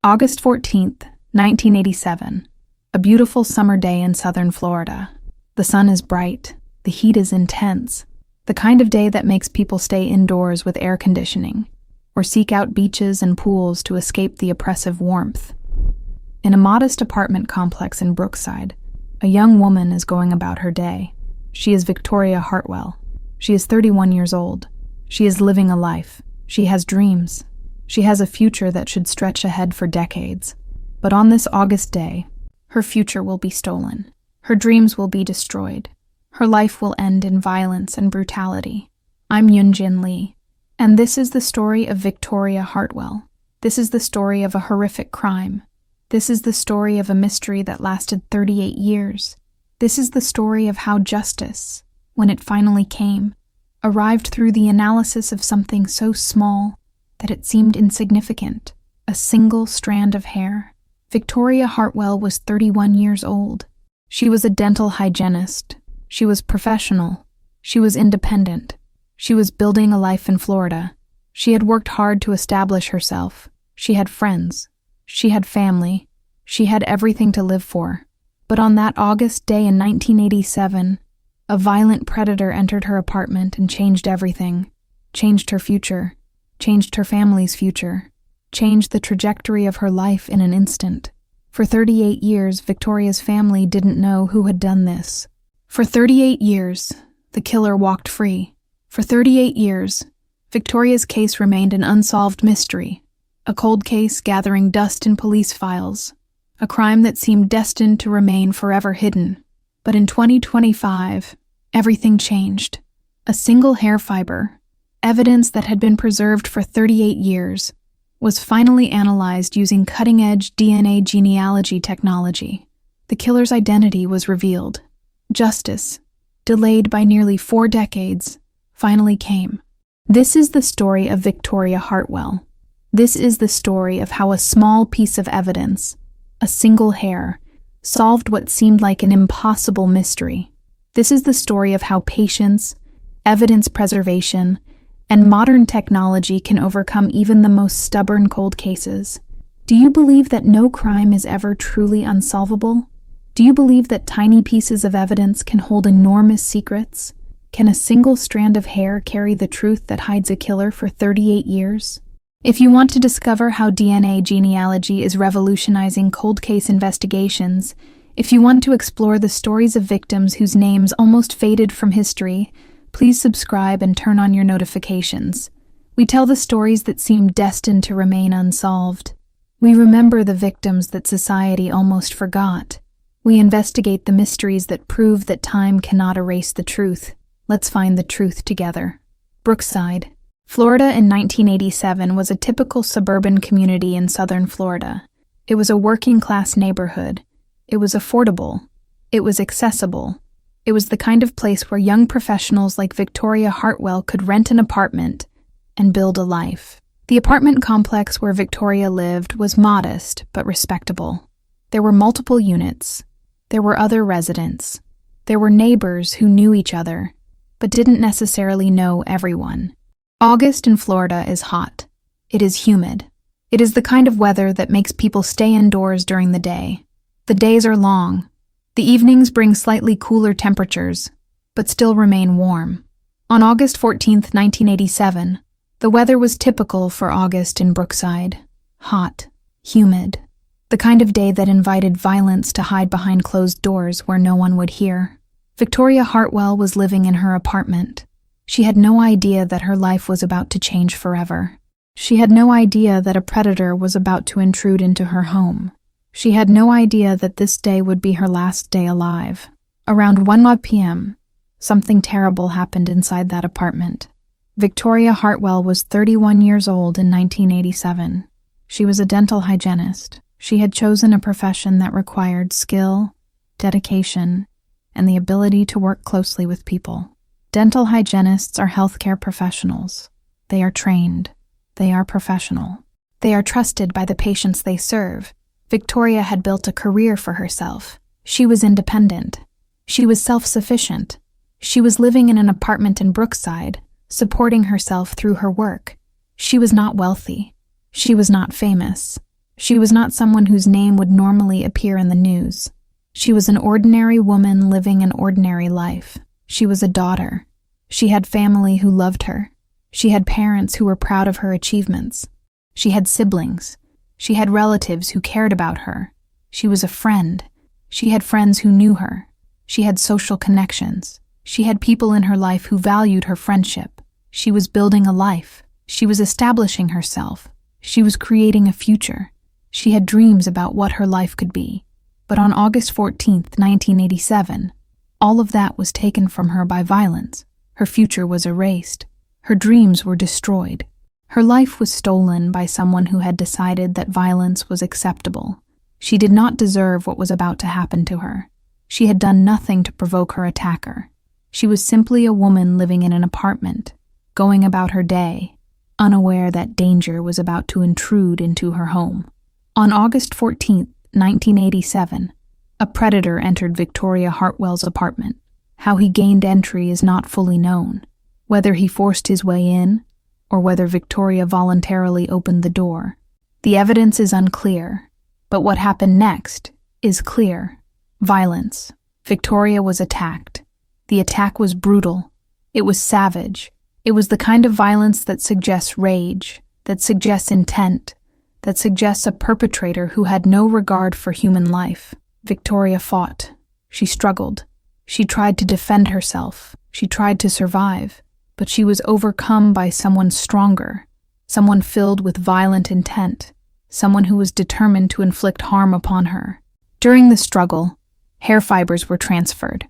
August 14th, 1987. A beautiful summer day in southern Florida. The sun is bright, the heat is intense, the kind of day that makes people stay indoors with air conditioning, or seek out beaches and pools to escape the oppressive warmth. In a modest apartment complex in Brookside, a young woman is going about her day. She is Victoria Hartwell. She is 31 years old. She is living a life. She has dreams. She has a future that should stretch ahead for decades. But on this August day, her future will be stolen. Her dreams will be destroyed. Her life will end in violence and brutality. I'm Yunjin Lee, and this is the story of Victoria Hartwell. This is the story of a horrific crime. This is the story of a mystery that lasted 38 years. This is the story of how justice, when it finally came, arrived through the analysis of something so small that it seemed insignificant, a single strand of hair. Victoria Hartwell was 31 years old. She was a dental hygienist. She was professional. She was independent. She was building a life in Florida. She had worked hard to establish herself. She had friends. She had family. She had everything to live for. But on that August day in 1987, a violent predator entered her apartment and changed everything. Changed her future. Changed her family's future, changed the trajectory of her life in an instant. For 38 years, Victoria's family didn't know who had done this. For 38 years, the killer walked free. For 38 years, Victoria's case remained an unsolved mystery, a cold case gathering dust in police files, a crime that seemed destined to remain forever hidden. But in 2025, everything changed. A single hair fiber, evidence that had been preserved for 38 years, was finally analyzed using cutting-edge DNA genealogy technology. The killer's identity was revealed. Justice, delayed by nearly 4 decades, finally came. This is the story of Victoria Hartwell. This is the story of how a small piece of evidence, a single hair, solved what seemed like an impossible mystery. This is the story of how patience, evidence preservation, and modern technology can overcome even the most stubborn cold cases. Do you believe that no crime is ever truly unsolvable? Do you believe that tiny pieces of evidence can hold enormous secrets? Can a single strand of hair carry the truth that hides a killer for 38 years? If you want to discover how DNA genealogy is revolutionizing cold case investigations, if you want to explore the stories of victims whose names almost faded from history, please subscribe and turn on your notifications. We tell the stories that seem destined to remain unsolved. We remember the victims that society almost forgot. We investigate the mysteries that prove that time cannot erase the truth. Let's find the truth together. Brookside, Florida in 1987 was a typical suburban community in southern Florida. It was a working-class neighborhood. It was affordable. It was accessible. It was the kind of place where young professionals like Victoria Hartwell could rent an apartment and build a life. The apartment complex where Victoria lived was modest but respectable. There were multiple units. There were other residents. There were neighbors who knew each other, but didn't necessarily know everyone. August in Florida is hot. It is humid. It is the kind of weather that makes people stay indoors during the day. The days are long. The evenings bring slightly cooler temperatures, but still remain warm. On August 14th, 1987, the weather was typical for August in Brookside. Hot, humid, the kind of day that invited violence to hide behind closed doors where no one would hear. Victoria Hartwell was living in her apartment. She had no idea that her life was about to change forever. She had no idea that a predator was about to intrude into her home. She had no idea that this day would be her last day alive. Around 1 p.m., something terrible happened inside that apartment. Victoria Hartwell was 31 years old in 1987. She was a dental hygienist. She had chosen a profession that required skill, dedication, and the ability to work closely with people. Dental hygienists are healthcare professionals. They are trained. They are professional. They are trusted by the patients they serve. Victoria had built a career for herself. She was independent. She was self-sufficient. She was living in an apartment in Brookside, supporting herself through her work. She was not wealthy. She was not famous. She was not someone whose name would normally appear in the news. She was an ordinary woman living an ordinary life. She was a daughter. She had family who loved her. She had parents who were proud of her achievements. She had siblings. She had relatives who cared about her. She was a friend. She had friends who knew her. She had social connections. She had people in her life who valued her friendship. She was building a life. She was establishing herself. She was creating a future. She had dreams about what her life could be. But on August 14th, 1987, all of that was taken from her by violence. Her future was erased. Her dreams were destroyed. Her life was stolen by someone who had decided that violence was acceptable. She did not deserve what was about to happen to her. She had done nothing to provoke her attacker. She was simply a woman living in an apartment, going about her day, unaware that danger was about to intrude into her home. On August 14th, 1987, a predator entered Victoria Hartwell's apartment. How he gained entry is not fully known, whether he forced his way in or whether Victoria voluntarily opened the door. The evidence is unclear, but what happened next is clear. Violence. Victoria was attacked. The attack was brutal. It was savage. It was the kind of violence that suggests rage, that suggests intent, that suggests a perpetrator who had no regard for human life. Victoria fought. She struggled. She tried to defend herself. She tried to survive. But she was overcome by someone stronger, someone filled with violent intent, someone who was determined to inflict harm upon her. During the struggle, hair fibers were transferred.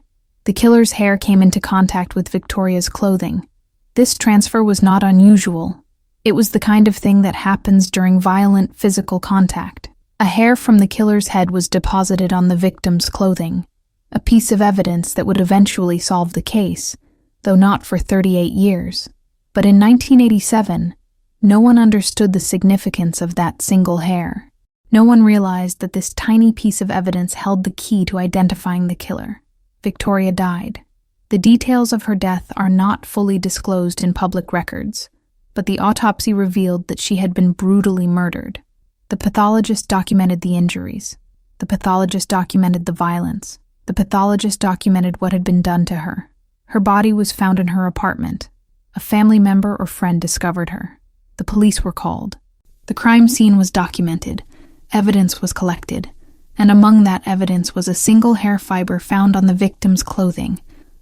The killer's hair came into contact with Victoria's clothing. This transfer was not unusual. It was the kind of thing that happens during violent physical contact. A hair from the killer's head was deposited on the victim's clothing, a piece of evidence that would eventually solve the case, though not for 38 years. But in 1987, no one understood the significance of that single hair. No one realized that this tiny piece of evidence held the key to identifying the killer. Victoria died. The details of her death are not fully disclosed in public records, but the autopsy revealed that she had been brutally murdered. The pathologist documented the injuries. The pathologist documented the violence. The pathologist documented what had been done to her. Her body was found in her apartment. A family member or friend discovered her. The police were called. The crime scene was documented. Evidence was collected. And among that evidence was a single hair fiber found on the victim's clothing,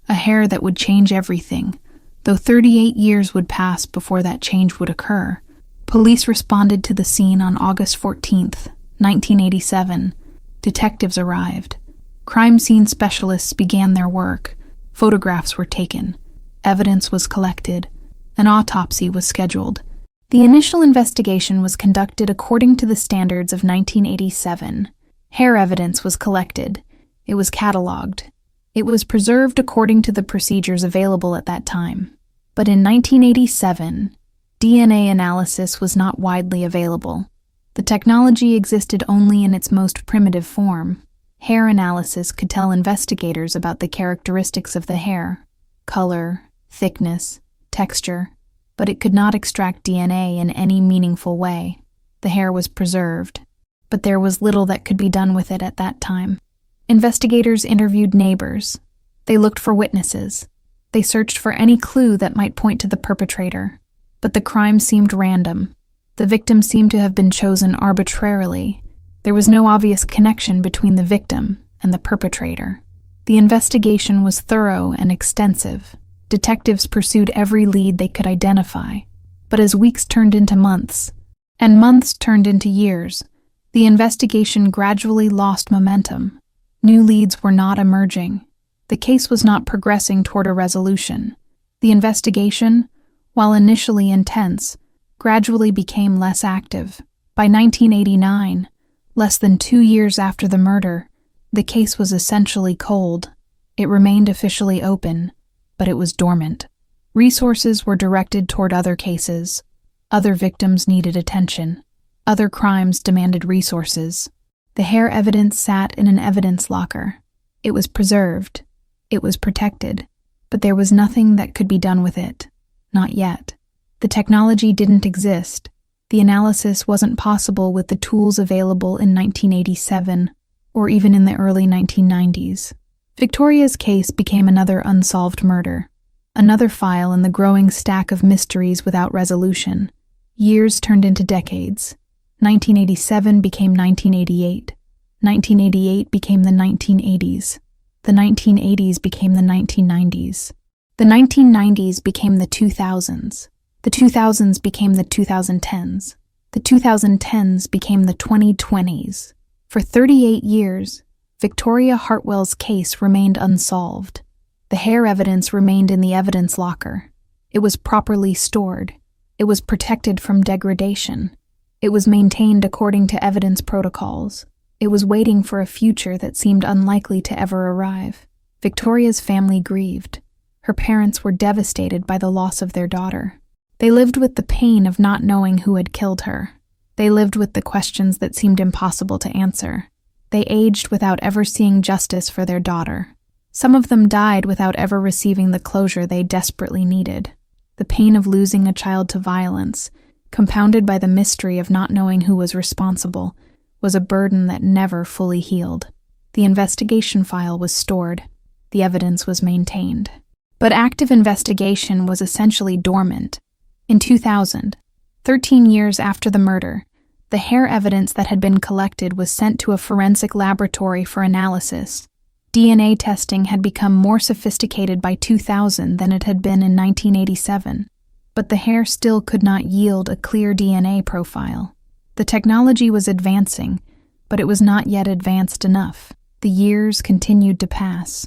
a hair that would change everything. Though 38 years would pass before that change would occur, police responded to the scene on August 14th, 1987. Detectives arrived. Crime scene specialists began their work. Photographs were taken. Evidence was collected. An autopsy was scheduled. The initial investigation was conducted according to the standards of 1987. Hair evidence was collected. It was catalogued. It was preserved according to the procedures available at that time. But in 1987, DNA analysis was not widely available. The technology existed only in its most primitive form. Hair analysis could tell investigators about the characteristics of the hair, color, thickness, texture, but it could not extract DNA in any meaningful way. The hair was preserved, but there was little that could be done with it at that time. Investigators interviewed neighbors. They looked for witnesses. They searched for any clue that might point to the perpetrator. But the crime seemed random. The victim seemed to have been chosen arbitrarily. There was no obvious connection between the victim and the perpetrator. The investigation was thorough and extensive. Detectives pursued every lead they could identify. But as weeks turned into months, and months turned into years, the investigation gradually lost momentum. New leads were not emerging. The case was not progressing toward a resolution. The investigation, while initially intense, gradually became less active. By 1989, less than 2 years after the murder, the case was essentially cold. It remained officially open, but it was dormant. Resources were directed toward other cases. Other victims needed attention. Other crimes demanded resources. The hair evidence sat in an evidence locker. It was preserved. It was protected. But there was nothing that could be done with it. Not yet. The technology didn't exist. The analysis wasn't possible with the tools available in 1987 or even in the early 1990s. Victoria's case became another unsolved murder, another file in the growing stack of mysteries without resolution. Years turned into decades. 1987 became 1988. 1988 became the 1980s. The 1980s became the 1990s. The 1990s became the 2000s. The 2000s became the 2010s. The 2010s became the 2020s. For 38 years, Victoria Hartwell's case remained unsolved. The hair evidence remained in the evidence locker. It was properly stored. It was protected from degradation. It was maintained according to evidence protocols. It was waiting for a future that seemed unlikely to ever arrive. Victoria's family grieved. Her parents were devastated by the loss of their daughter. They lived with the pain of not knowing who had killed her. They lived with the questions that seemed impossible to answer. They aged without ever seeing justice for their daughter. Some of them died without ever receiving the closure they desperately needed. The pain of losing a child to violence, compounded by the mystery of not knowing who was responsible, was a burden that never fully healed. The investigation file was stored. The evidence was maintained. But active investigation was essentially dormant. In 2000, 13 years after the murder, the hair evidence that had been collected was sent to a forensic laboratory for analysis. DNA testing had become more sophisticated by 2000 than it had been in 1987, but the hair still could not yield a clear DNA profile. The technology was advancing, but it was not yet advanced enough. The years continued to pass.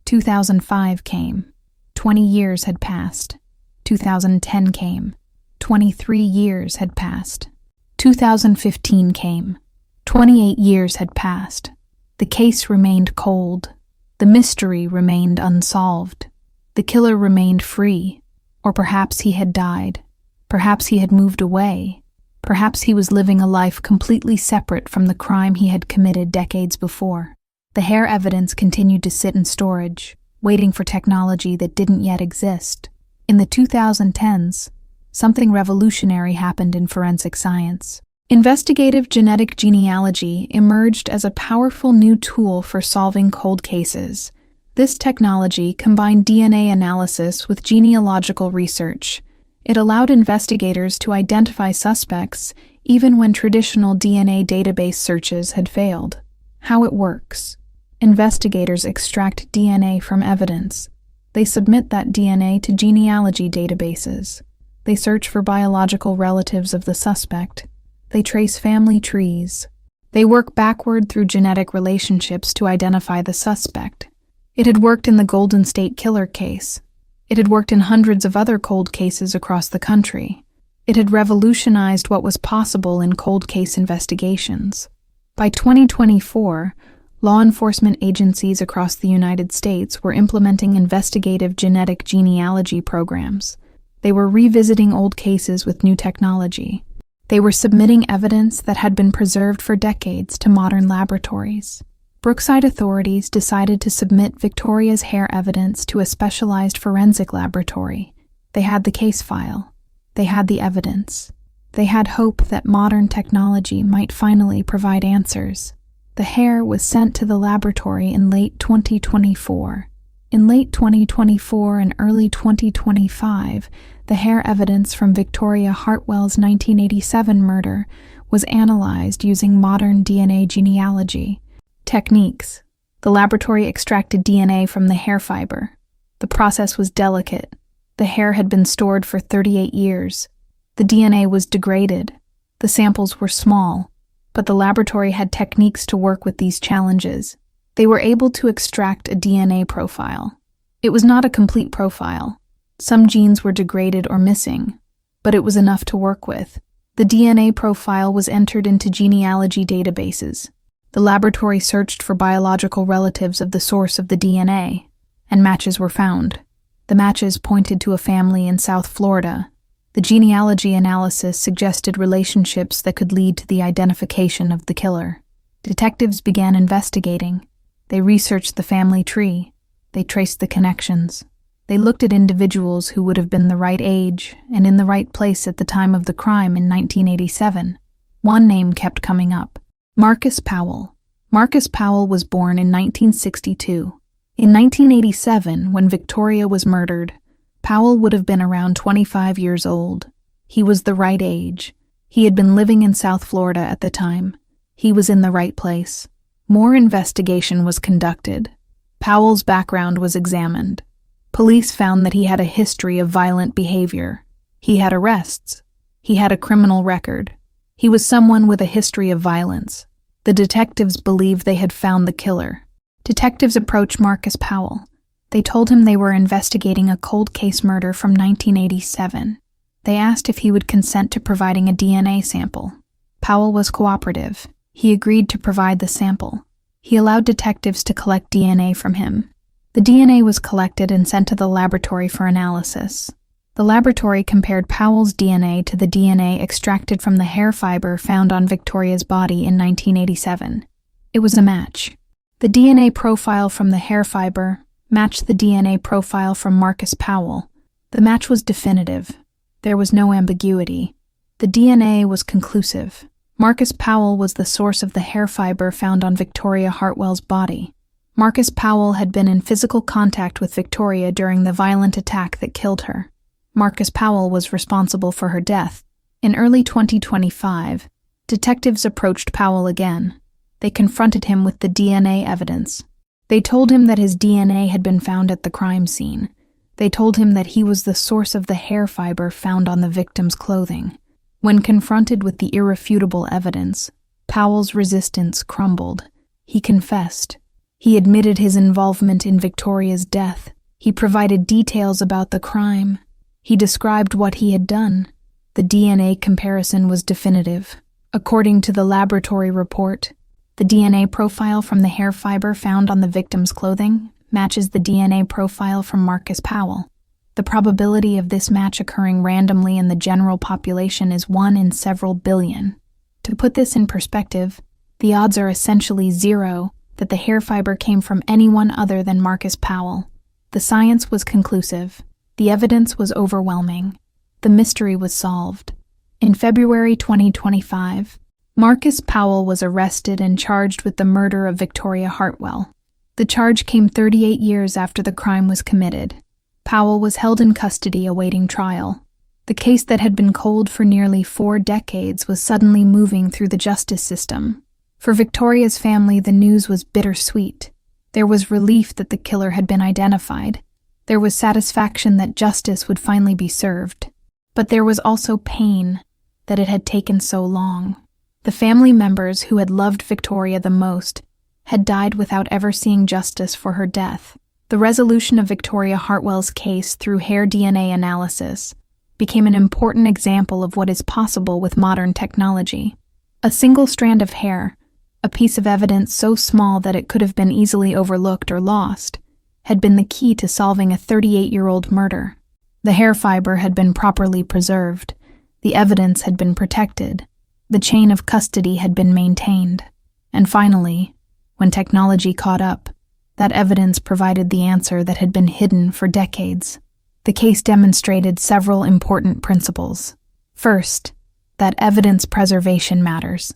2005 came. 20 years had passed. 2010 came. 23 years had passed. 2015 came. 28 years had passed. The case remained cold. The mystery remained unsolved. The killer remained free. Or perhaps he had died. Perhaps he had moved away. Perhaps he was living a life completely separate from the crime he had committed decades before. The hair evidence continued to sit in storage, waiting for technology that didn't yet exist. In the 2010s, something revolutionary happened in forensic science. Investigative genetic genealogy emerged as a powerful new tool for solving cold cases. This technology combined DNA analysis with genealogical research. It allowed investigators to identify suspects even when traditional DNA database searches had failed. How it works. Investigators extract DNA from evidence. They submit that DNA to genealogy databases. They search for biological relatives of the suspect. They trace family trees. They work backward through genetic relationships to identify the suspect. It had worked in the Golden State Killer case. It had worked in hundreds of other cold cases across the country. It had revolutionized what was possible in cold case investigations. By 2024, law enforcement agencies across the United States were implementing investigative genetic genealogy programs. They were revisiting old cases with new technology. They were submitting evidence that had been preserved for decades to modern laboratories. Brookside authorities decided to submit Victoria's hair evidence to a specialized forensic laboratory. They had the case file. They had the evidence. They had hope that modern technology might finally provide answers. The hair was sent to the laboratory in late 2024. In late 2024 and early 2025, the hair evidence from Victoria Hartwell's 1987 murder was analyzed using modern DNA genealogy techniques. The laboratory extracted DNA from the hair fiber. The process was delicate. The hair had been stored for 38 years. The DNA was degraded. The samples were small, but the laboratory had techniques to work with these challenges. They were able to extract a DNA profile. It was not a complete profile. Some genes were degraded or missing, but it was enough to work with. The DNA profile was entered into genealogy databases. The laboratory searched for biological relatives of the source of the DNA, and matches were found. The matches pointed to a family in South Florida. The genealogy analysis suggested relationships that could lead to the identification of the killer. Detectives began investigating. They researched the family tree. They traced the connections. They looked at individuals who would have been the right age and in the right place at the time of the crime in 1987. One name kept coming up: Marcus Powell. Marcus Powell was born in 1962. In 1987, when Victoria was murdered, Powell would have been around 25 years old. He was the right age. He had been living in South Florida at the time. He was in the right place. More investigation was conducted. Powell's background was examined. Police found that he had a history of violent behavior. He had arrests. He had a criminal record. He was someone with a history of violence. The detectives believed they had found the killer. Detectives approached Marcus Powell. They told him they were investigating a cold case murder from 1987. They asked if he would consent to providing a DNA sample. Powell was cooperative. He agreed to provide the sample. He allowed detectives to collect DNA from him. The DNA was collected and sent to the laboratory for analysis. The laboratory compared Powell's DNA to the DNA extracted from the hair fiber found on Victoria's body in 1987. It was a match. The DNA profile from the hair fiber matched the DNA profile from Marcus Powell. The match was definitive. There was no ambiguity. The DNA was conclusive. Marcus Powell was the source of the hair fiber found on Victoria Hartwell's body. Marcus Powell had been in physical contact with Victoria during the violent attack that killed her. Marcus Powell was responsible for her death. In early 2025, detectives approached Powell again. They confronted him with the DNA evidence. They told him that his DNA had been found at the crime scene. They told him that he was the source of the hair fiber found on the victim's clothing. When confronted with the irrefutable evidence, Powell's resistance crumbled. He confessed. He admitted his involvement in Victoria's death. He provided details about the crime. He described what he had done. The DNA comparison was definitive. According to the laboratory report, the DNA profile from the hair fiber found on the victim's clothing matches the DNA profile from Marcus Powell. The probability of this match occurring randomly in the general population is 1 in several billion. To put this in perspective, the odds are essentially zero that the hair fiber came from anyone other than Marcus Powell. The science was conclusive. The evidence was overwhelming. The mystery was solved. In February 2025, Marcus Powell was arrested and charged with the murder of Victoria Hartwell. The charge came 38 years after the crime was committed. Powell was held in custody awaiting trial. The case that had been cold for nearly 4 decades was suddenly moving through the justice system. For Victoria's family, the news was bittersweet. There was relief that the killer had been identified. There was satisfaction that justice would finally be served. But there was also pain that it had taken so long. The family members who had loved Victoria the most had died without ever seeing justice for her death. The resolution of Victoria Hartwell's case through hair DNA analysis became an important example of what is possible with modern technology. A single strand of hair, a piece of evidence so small that it could have been easily overlooked or lost, had been the key to solving a 38-year-old murder. The hair fiber had been properly preserved. The evidence had been protected. The chain of custody had been maintained. And finally, when technology caught up, that evidence provided the answer that had been hidden for decades. The case demonstrated several important principles. First, that evidence preservation matters.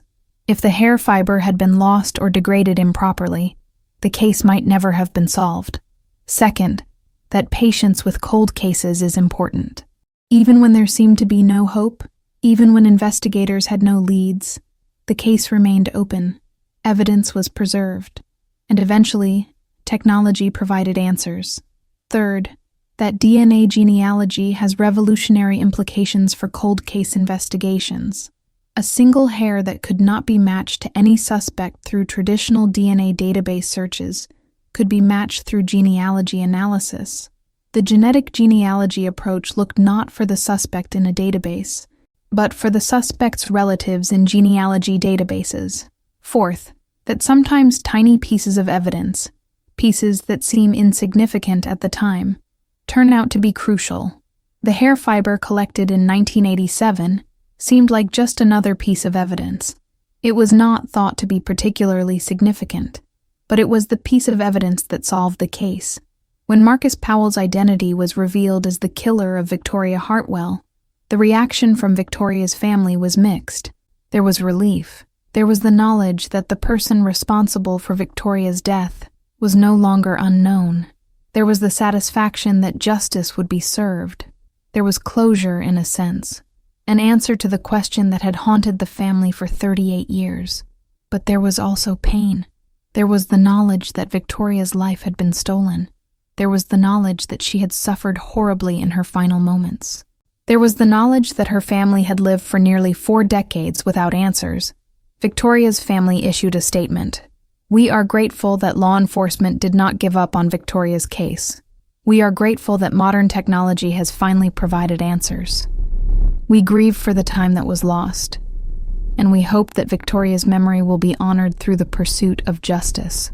If the hair fiber had been lost or degraded improperly, the case might never have been solved. Second, that patience with cold cases is important. Even when there seemed to be no hope, even when investigators had no leads, the case remained open. Evidence was preserved. And eventually, technology provided answers. Third, that DNA genealogy has revolutionary implications for cold case investigations. A single hair that could not be matched to any suspect through traditional DNA database searches could be matched through genealogy analysis. The genetic genealogy approach looked not for the suspect in a database, but for the suspect's relatives in genealogy databases. Fourth, that sometimes tiny pieces of evidence, pieces that seem insignificant at the time, turn out to be crucial. The hair fiber collected in 1987 seemed like just another piece of evidence. It was not thought to be particularly significant, but it was the piece of evidence that solved the case. When Marcus Powell's identity was revealed as the killer of Victoria Hartwell, the reaction from Victoria's family was mixed. There was relief. There was the knowledge that the person responsible for Victoria's death was no longer unknown. There was the satisfaction that justice would be served. There was closure, in a sense, an answer to the question that had haunted the family for 38 years. But there was also pain. There was the knowledge that Victoria's life had been stolen. There was the knowledge that she had suffered horribly in her final moments. There was the knowledge that her family had lived for nearly 4 decades without answers. Victoria's family issued a statement. "We are grateful that law enforcement did not give up on Victoria's case. We are grateful that modern technology has finally provided answers. We grieve for the time that was lost, and we hope that Victoria's memory will be honored through the pursuit of justice."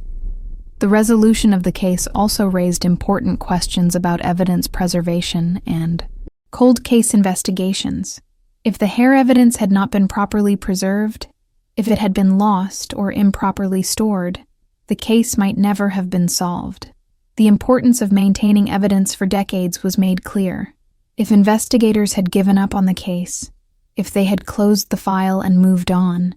The resolution of the case also raised important questions about evidence preservation and cold case investigations. If the hair evidence had not been properly preserved, if it had been lost or improperly stored, the case might never have been solved. The importance of maintaining evidence for decades was made clear. If investigators had given up on the case, if they had closed the file and moved on,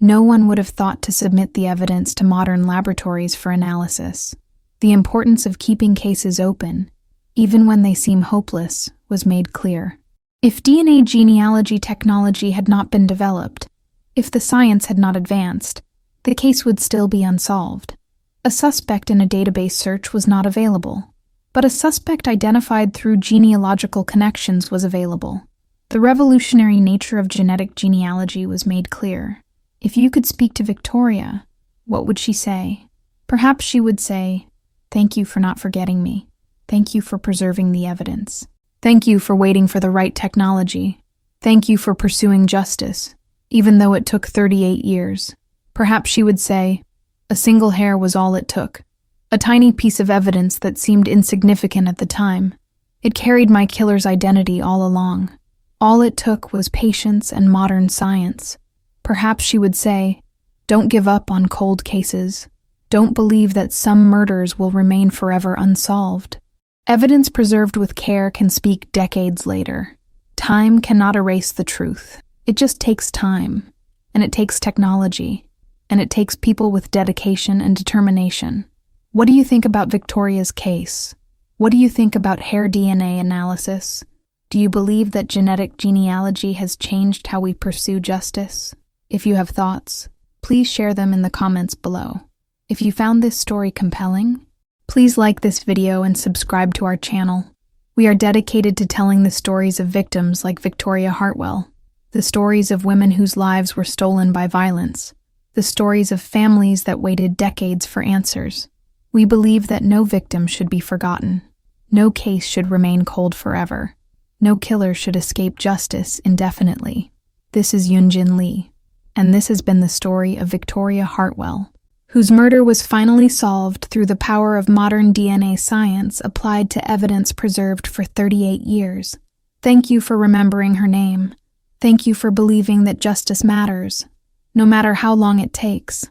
no one would have thought to submit the evidence to modern laboratories for analysis. The importance of keeping cases open, even when they seem hopeless, was made clear. If DNA genealogy technology had not been developed, if the science had not advanced, the case would still be unsolved. A suspect in a database search was not available, but a suspect identified through genealogical connections was available. The revolutionary nature of genetic genealogy was made clear. If you could speak to Victoria, what would she say? Perhaps she would say, "Thank you for not forgetting me. Thank you for preserving the evidence. Thank you for waiting for the right technology. Thank you for pursuing justice, even though it took 38 years. Perhaps she would say, "A single hair was all it took. A tiny piece of evidence that seemed insignificant at the time. It carried my killer's identity all along. All it took was patience and modern science." Perhaps she would say, "Don't give up on cold cases. Don't believe that some murders will remain forever unsolved. Evidence preserved with care can speak decades later. Time cannot erase the truth. It just takes time, and it takes technology, and it takes people with dedication and determination." What do you think about Victoria's case? What do you think about hair DNA analysis? Do you believe that genetic genealogy has changed how we pursue justice? If you have thoughts, please share them in the comments below. If you found this story compelling, please like this video and subscribe to our channel. We are dedicated to telling the stories of victims like Victoria Hartwell, the stories of women whose lives were stolen by violence, the stories of families that waited decades for answers. We believe that no victim should be forgotten. No case should remain cold forever. No killer should escape justice indefinitely. This is Yunjin Lee, and this has been the story of Victoria Hartwell, whose murder was finally solved through the power of modern DNA science applied to evidence preserved for 38 years. Thank you for remembering her name. Thank you for believing that justice matters, no matter how long it takes.